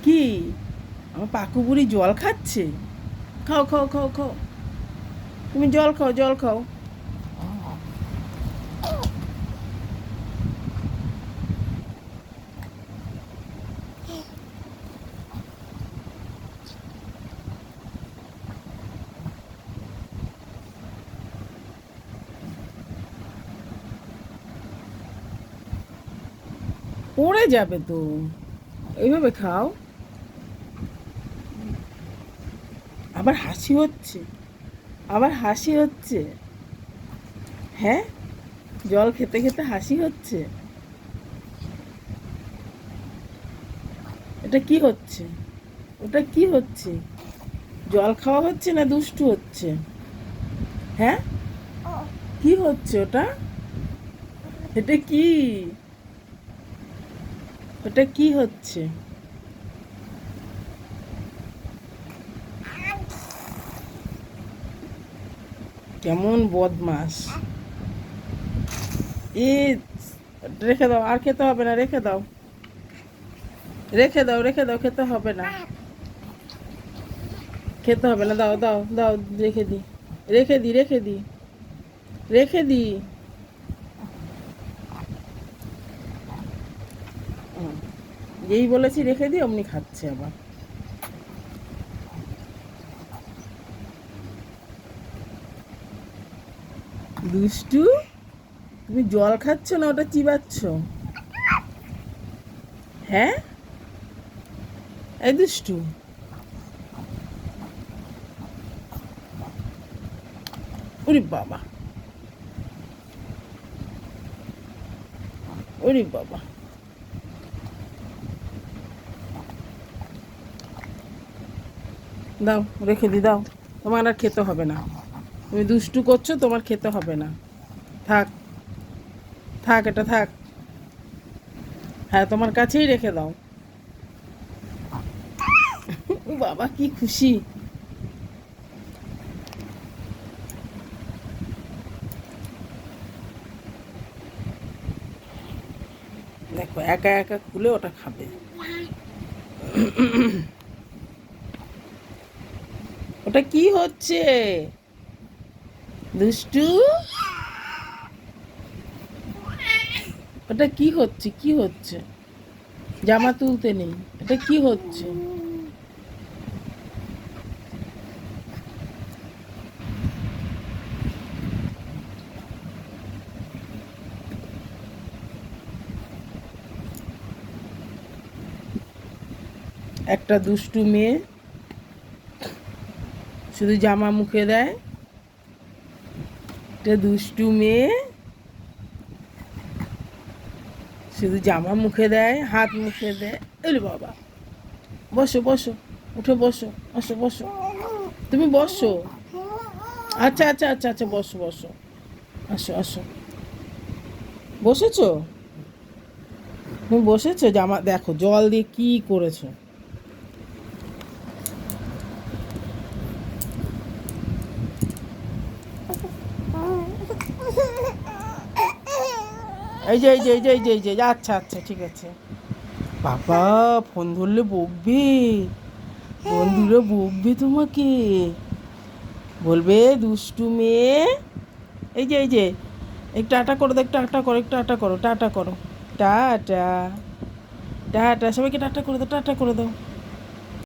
কি আমার পাকু বুড়ি জল খাচ্ছে? খাও খাও খাও খাও, তুমি জল খাও, জল খাও। পড়ে যাবে তো, এইভাবে খাও। আবার হাসি হচ্ছে, আবার হাসি হচ্ছে। হ্যাঁ, জল খেতে খেতে হাসি হচ্ছে। এটা কি হচ্ছে? ওটা কি হচ্ছে? জল খাওয়া হচ্ছে না দুষ্টু হচ্ছে? হ্যাঁ, কি হচ্ছে ওটা? এটা কি? ওটা কি হচ্ছে? কেমন বদমাস! এ, রেখে দাও, আর খেতে হবে না, রেখে দাও, রেখে দাও, রেখে দাও, খেতে হবে না, খেতে হবে না, দাও দাও দাও, রেখে দি, রেখে দি, রেখে দি, রেখে দি। যেই বলেছি রেখে দি অমনি খাচ্ছে আবার। দুষ্টু, তুমি জল খাচ্ছ না ওটা চিবাচ্ছ? হ্যাঁ, এই দুষ্টু, ওরে বাবা, ওরে বাবা। দাও, রেখে দি, দাও, তোমার আর খেতে হবে না। তুমি দুষ্টু করছো, তোমার খেতে হবে না। থাক, থাক, এটা থাক। হ্যাঁ, তোমার কাছেই রেখে দাও। ও বাবা, কি খুশি! দেখো, একা একা খুলে ওটা খাবে। ওটা কি হচ্ছে? দুষ্টু, ওটা কি হচ্ছে? কি হচ্ছে? জামা তুলতে নেই, এটা কি হচ্ছে? একটা দুষ্টু মেয়ে শুধু জামা মুখে দেয়। একটা দুষ্টু মেয়ে শুধু জামা মুখে দেয়, হাত মুখে দেয়। এলে বাবা, বসো বসো, উঠে বসো, বসো বসো, তুমি বসো। আচ্ছা আচ্ছা আচ্ছা আচ্ছা, বসো বসো, আসো আসো। বসেছো? তুমি বসেছো? জামা দেখো জল দিয়ে কি করেছো। এই যে এই যে এই যে এই যে এই যে, আচ্ছা আচ্ছা, ঠিক আছে। বাবা, ফোন ধরলে বকবে, বন্ধুরা বকবে তোমাকে, বলবে দুষ্টু মেয়ে। এই যে এই যে, একটু টাটা করো, একটু টাটা করো, একটু টাটা করো, টাটা করো, টাটা, টাটা, সবাইকে টাটা করে দাও, টাটা করে দাও।